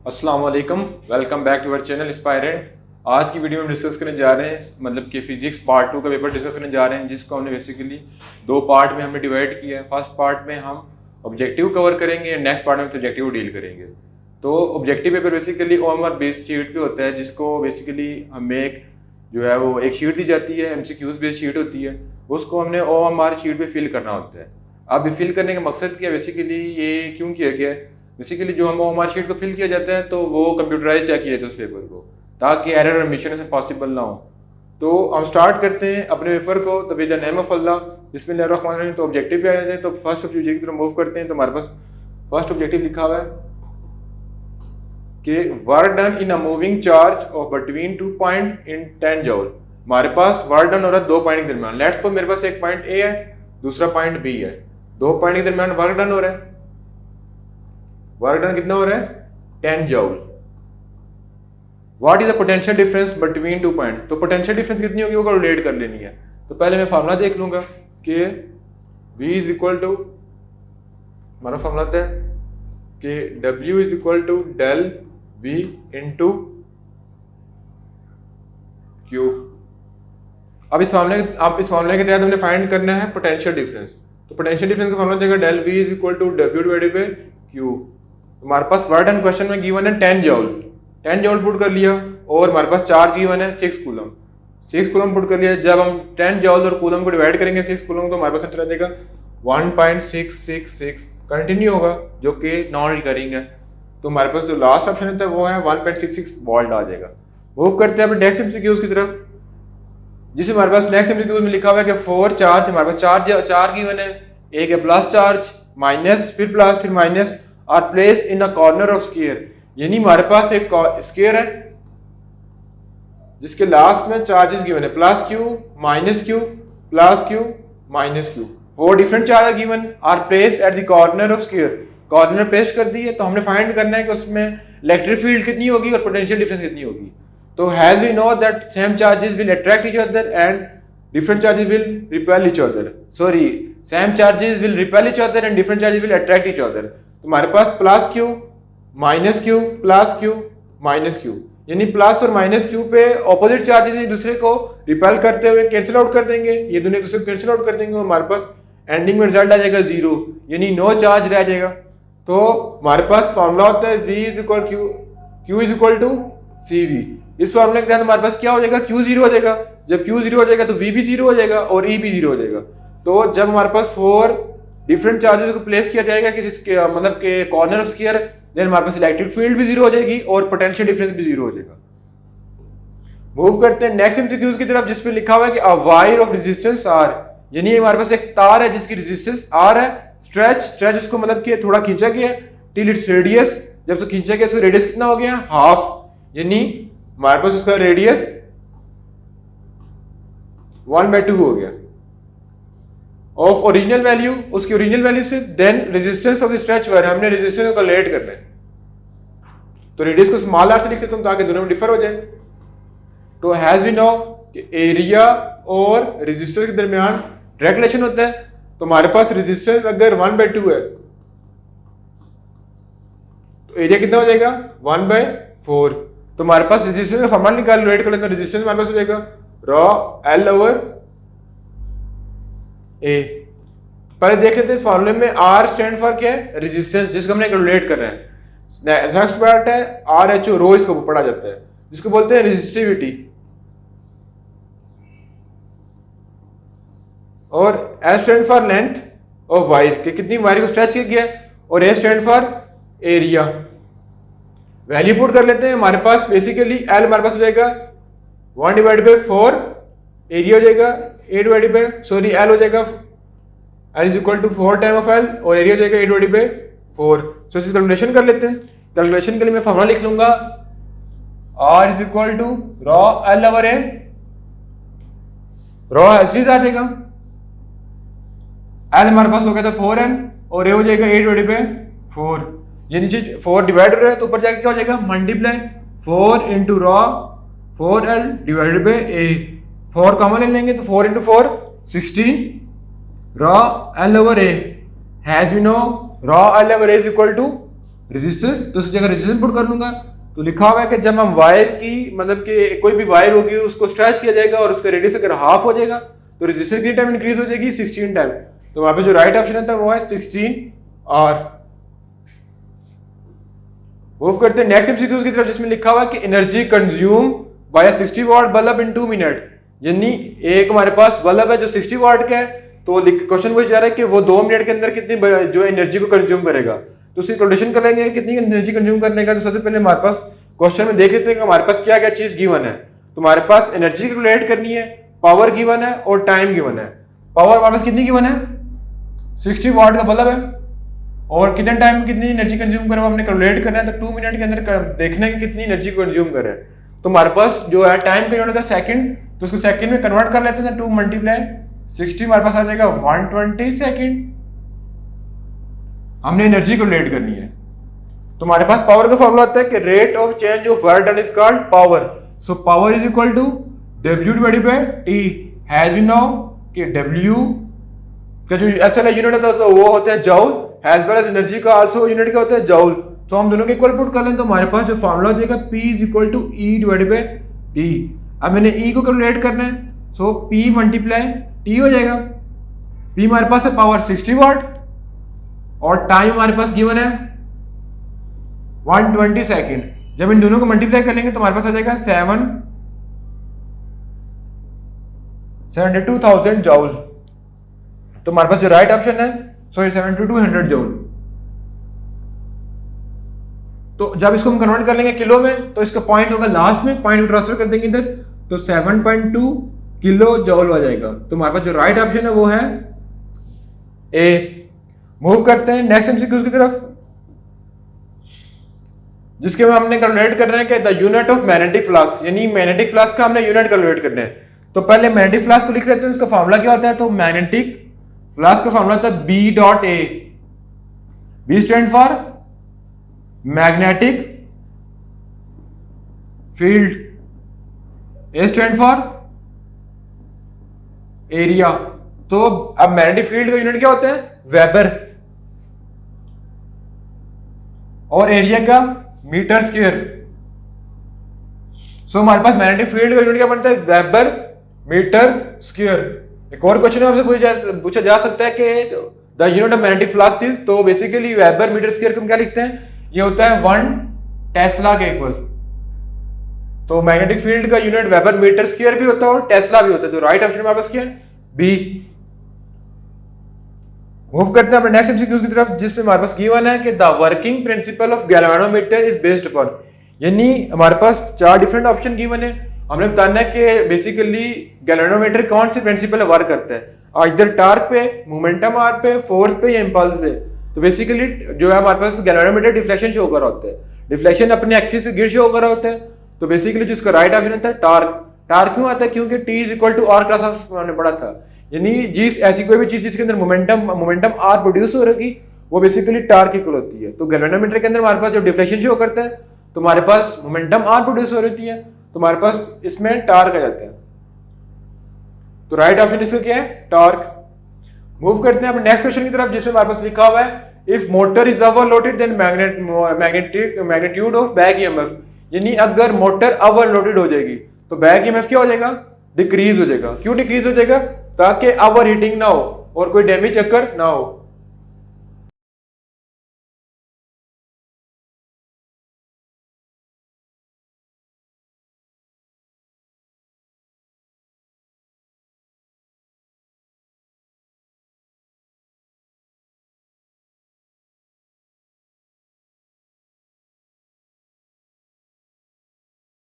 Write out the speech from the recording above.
अस्सलाम वालेकुम, welcome back to our channel Inspirant. आज की वीडियो में डिस्कस करने जा रहे हैं मतलब कि फिजिक्स पार्ट 2 का पेपर डिस्कस करने जा रहे हैं, जिसको हमने बेसिकली दो पार्ट में हमने डिवाइड किया है। फर्स्ट पार्ट में हम ऑब्जेक्टिव कवर करेंगे, नेक्स्ट पार्ट में सब्जेक्टिव डील करेंगे। तो objective paper basically OMR based sheet पे होता है, जिसको बेसिकली हमें एक जो है वो एक शीट दी जाती है, MCQs बेस्ड शीट होती है, उसको हमने OMR शीट पे फिल करना होता है। अब ये फिल करने का मकसद क्या है, बेसिकली ये क्यों किया गया है? बेसिकली जो हम OMR शीट को फिल किया जाता है तो वो कंप्यूटराइज चेक किया जाता है उस पेपर को, ताकि एरर और ओमिशन से पॉसिबल ना हो। तो हम स्टार्ट करते हैं अपने पेपर को। तो विद द नेम ऑफ अल्लाह, बिस्मिल्लाहिर्रहमानिर्रहीम। तो ऑब्जेक्टिव पे आ जाते हैं। तो फर्स्ट ऑब्जेक्टिव की तरफ मूव करते हैं। तो हमारे पास फर्स्ट ऑब्जेक्टिव लिखा हुआ है कि work done in a moving charge of between 2 point in 10 joule. हमारे पास वर्क डन हो रहा है दो पॉइंट के दरमियान। लेट्स सपोज मेरे पास एक पॉइंट ए है, दूसरा पॉइंट बी है, दो पॉइंट के दरमियान वर्क डन हो रहा है। वर्क डन कितना हो रहा है? 10 joule. What is the potential difference between 2 point? तो पोटेंशियल डिफरेंस कितनी होगी वो कैलकुलेट कर लेनी है। तो पहले मैं फार्मूला देख लूंगा कि V इज इक्वल टू, हमारा फार्मूला था कि W is equal to del V into Q। अब इस फार्मूले के तहत हमने फाइंड करना है पोटेंशियल डिफरेंस। तो पोटेंशियल डिफरेंस का फार्मूला देगा del V is equal to W divided by Q। हमारे पास वर्क डन क्वेश्चन में गिवन है 10 जूल। 10 जूल पुट कर लिया और हमारे पास चार्ज गिवन है 6 कूलम। 6 कूलम पुट कर लिया। जब हम 10 जूल और कूलम को डिवाइड करेंगे 6 कूलम, तो हमारे पास आंसर आ जाएगा 1.666। कंटिन्यू होगा जो कि नॉन रिकरिंग है। तो हमारे पास जो लास्ट ऑप्शन है वो है 1.66 वोल्ट आ जाएगा। मूव करते हैं अपने नेक्स्ट एमसीक्यूज की तरफ, जिसमें हमारे पास नेक्स्ट एमसीक्यूज में लिखा हुआ है कि 4 चार्ज, हमारे पास चार गिवन है। एक है प्लस चार्ज, माइनस, फिर प्लस, फिर minus, are placed in a corner of square. यानी हमारे पास एक स्क्वायर है जिसके लास्ट में चार्जेस गिवन है plus Q, minus Q, plus Q, minus Q. 4 different charge given are placed at the corner of square. Corner paste कर दिए। तो हमने फाइंड करना है कि उसमें इलेक्ट्रिक फील्ड कितनी होगी और पोटेंशियल डिफरेंस कितनी होगी। तो as we know that same charges will attract each other and different charges will repel each other. Sorry, same charges will repel each other and different charges will attract each other. तो हमारे पास plus Q, minus Q, plus Q, minus Q, यानी plus और minus Q पे opposite charges एक दूसरे को repel करते हुए कैंसिल आउट कर देंगे। ये दोनों एक दूसरे को कैंसिल आउट कर देंगे और हमारे पास एंडिंग में रिजल्ट आ जाएगा 0, यानी नो चार्ज रह जाएगा। तो हमारे पास फॉर्मूला होता है V is equal Q is equal to CV। इस फॉर्मूले के तहत हमारे पास क्या हो जाएगा? Q 0 हो जाएगा। जब Q 0 हो जाएगा तो V भी 0 हो जाएगा और E भी 0 हो जाएगा। तो जब हमारे पास 4 डिफरेंट चार्जेस को प्लेस किया जाएगा कि जिसके मतलब के कॉर्नर ऑफ स्क्वायर, देन हमारे पास इलेक्ट्रिक फील्ड भी 0 हो जाएगी और पोटेंशियल डिफरेंस भी 0 हो जाएगा। मूव करते हैं नेक्स्ट एमसीक्यूज की तरफ, जिसपे लिखा हुआ है कि a wire of resistance R, यानी हमारे पास एक तार है जिसकी रेजिस्टेंस R है। स्ट्रेच उसको मतलब कि थोड़ा खींचा गया टिल इट्स रेडियस। जब तो खींचा गया उसका रेडियस कितना हो गया? हाफ, यानी हमारे पास उसका रेडियस 1/2 हो गया ऑफ ओरिजिनल वैल्यू, उसकी ओरिजिनल वैल्यू से। Then resistance of the stretch wire, हमने रेजिस्टेंस को कैलकुलेट करना है। तो रेडियस को स्मॉल r से लिख सकते हैं ताकि दोनों में डिफर हो जाए। तो हैज वी नो कि एरिया और रेजिस्टेंस के दरमियान डायरेक्ट रिलेशन होता है। तो हमारे पास रेजिस्टेंस अगर 1/2 है तो एरिया कितना हो जाएगा? 1/4। तो हमारे पास रेजिस्टेंस का फॉर्मूला कैलकुलेट कर लेते हैं। रेजिस्टेंस हमारे पास हो जाएगा रॉ L ओवर A। पहले देख लेते हैं इस फॉर्मूले में R स्टैंड फॉर क्या है? रेजिस्टेंस, जिसको हमने कैलकुलेट कर रहे हैं। नेक्स्ट पार्ट है RHO, रो इसको पढ़ा जाता है, जिसको बोलते हैं रेजिस्टिविटी। और S stand for length of wire, कि कितनी वायर को स्ट्रेच किया गया है। और A stand for area. Value put कर लेते हैं। हमारे पास बेसिकली L हमारे पास हो जाएगा 1/4, एरिया हो जाएगा L हो जाएगा L is equal to 4 time of L और एरिया हो जाएगा 8/4। सो इसकी कैलकुलेशन कर लेते हैं। कैलकुलेशन के लिए मैं फॉर्मूला लिख लूंगा R is equal to rho L over A। Rho as it is आ जाएगा। L हमारे पास हो गया था 4N और A हो जाएगा 8/4। ये नीचे 4 डिवाइड हो रहा है तो ऊपर जाके क्या हो जाएगा? Multiply 4 into rho 4L divided by A। 4 common ले लेंगे तो 4 into 4 16 rho L over A। As we know rho L over A is equal to resistance, तो उसकी जगह रेजिस्टेंस पुट कर लूंगा। तो लिखा हुआ है कि जब हम वायर की मतलब कि कोई भी वायर होगी उसको स्ट्रेच किया जाएगा और उसका रेडियस अगर हाफ हो जाएगा तो रेजिस्टेंस कितनी टाइम इंक्रीज हो जाएगी, 16 टाइम। तो वहां पे जो राइट ऑप्शन आता है वो है 16 R। मूव करते हैं नेक्स्ट एमसीक्यू की तरफ जिसमें लिखा हुआ है कि energy consume by 60 watt bulb in 2 minute. यानी एक हमारे पास बल्ब है जो 60 वाट का है, तो क्वेश्चन वही जा रहा है कि वो 2 मिनट के अंदर कितनी जो एनर्जी को कंज्यूम करेगा। तो उसकी कैलकुलेशन करेंगे कितनी एनर्जी कंज्यूम करने का। तो सबसे पहले हमारे पास क्वेश्चन में देख लेते हैं कि हमारे पास क्या क्या चीज गिवन है। तो हमारे पास एनर्जी कैलकुलेट करनी है, पावर गिवन है और टाइम गिवन है। पावर हमारे पास कितनी गिवन है, 60 वाट का बल्ब है और कितने टाइम में कितनी एनर्जी कंज्यूम करे वो हमने कैलकुलेट करना है। तो 2 मिनट के अंदर देखना है कि कितनी एनर्जी कंज्यूम करे। तो हमारे पास जो है टाइम का यूनिट होता है सेकंड, तो उसको सेकंड में कन्वर्ट कर लेते हैं। 2 मल्टीप्लाई 60 हमारे पास आ जाएगा 120 सेकंड। हमने एनर्जी कैलकुलेट करनी है। तो हमारे पास पावर का फॉर्मूला होता है कि rate of change of work done is called power. So power is equal to W divided by T। As we know कि W का जो एसएल यूनिट होता है वो होता है joule, as well as energy का आल्सो यूनिट क्या होता है जूल। तो हम दोनों के इक्वल पुट कर लें तो हमारे पास जो फॉर्मूला हो जाएगा P is equal to E divided by T। अब मैंने E को कैलकुलेट करना है, सो P मल्टीप्लाई T हो जाएगा। P हमारे पास है पावर 60 वाट और टाइम हमारे पास गिवन है 120 सेकेंड। जब इन दोनों को मल्टीप्लाई करेंगे तो हमारे पास आ जाएगा 72,000 जूल। तो हमारे पास जो राइट ऑप्शन है सॉरी 7200 जूल। तो जब इसको हम कन्वर्ट कर लेंगे किलो में तो इसका पॉइंट होगा लास्ट में, पॉइंट ट्रांसफर कर देंगे इधर, तो 7.2 किलो जूल हो जाएगा। तो हमारे पास जो राइट ऑप्शन है वो है ए। मूव करते हैं नेक्स्ट एमसीक्यू की तरफ जिसके में हमने कैलकुलेट करना है कि the unit of magnetic flux, यानी मैग्नेटिक फ्लक्स का हमने यूनिट कैलकुलेट करना है। तो पहले मैग्नेटिक फ्लक्स को लिख लेते हैं, उसका फॉर्मूला क्या होता है। तो मैग्नेटिक फ्लक्स का फॉर्मूला होता है B dot A। B stand for magnetic field, A stand for area. तो अब मैग्नेटिक फील्ड का यूनिट क्या होता है, वेबर, और एरिया का मीटर स्क्वायर। सो हमारे पास मैग्नेटिक फील्ड का यूनिट क्या बनता है, वेबर मीटर स्क्वायर। एक और क्वेश्चन आपसे पूछा जा सकता है कि the unit of magnetic flux is, तो बेसिकली वेबर मीटर स्क्वायर को हम क्या लिखते हैं, ये होता है 1 टेस्ला के इक्वल। तो मैग्नेटिक फील्ड का यूनिट वेबर मीटर स्क्वायर भी होता है और टेस्ला भी होता है। तो राइट ऑप्शन हमारे पास क्या है, बी। मूव करते हैं अपने नेक्स्ट एमसीक्यू की तरफ जिसमें हमारे पास गिवन है कि the working principle of galvanometer is based upon. यानी हमारे पास 4 डिफरेंट ऑप्शन गिवन है, हमने बताना है कि बेसिकली गैल्वेनोमीटर कौन से प्रिंसिपल वर्क करता है, इधर टॉर्क पे, मोमेंटम आर पे, फोर्स पे या इंपल्स पे। तो बेसिकली जो है हमारे पास गैल्वेनोमीटर डिफ्लेक्शन शो कर रहा होता है, डिफ्लेक्शन अपने एक्सिस से गिर शो कर रहा होता है। तो बेसिकली जिसका राइट ऑप्शन होता है टॉर्क। टॉर्क क्यों आता है, क्योंकि T is equal to R class of हमने पढ़ा था, यानी जिस ऐसी कोई भी चीज जिसके अंदर मोमेंटम R प्रोड्यूस हो रही वो बेसिकली टॉर्क इक्वल होती है। तो गैल्वेनोमीटर के अंदर हमारे पास जब डिफ्लेक्शन शो करता है तो हमारे पास मोमेंटम R प्रोड्यूस हो रही है, तो हमारे पास इसमें टॉर्क आ जाता है। तो राइट ऑप्शन इसका क्या है, टॉर्क। मूव करते हैं अपने नेक्स्ट क्वेश्चन की तरफ जिसमें हमारे पास लिखा हुआ है if motor is overloaded then magnitude of back EMF. यानी अगर मोटर ओवरलोडेड हो जाएगी तो बैक ईएमएफ क्या हो जाएगा, डिक्रीज हो जाएगा। क्यों डिक्रीज हो जाएगा, ताकि ओवर हीटिंग ना हो और कोई डैमेज अकर ना हो।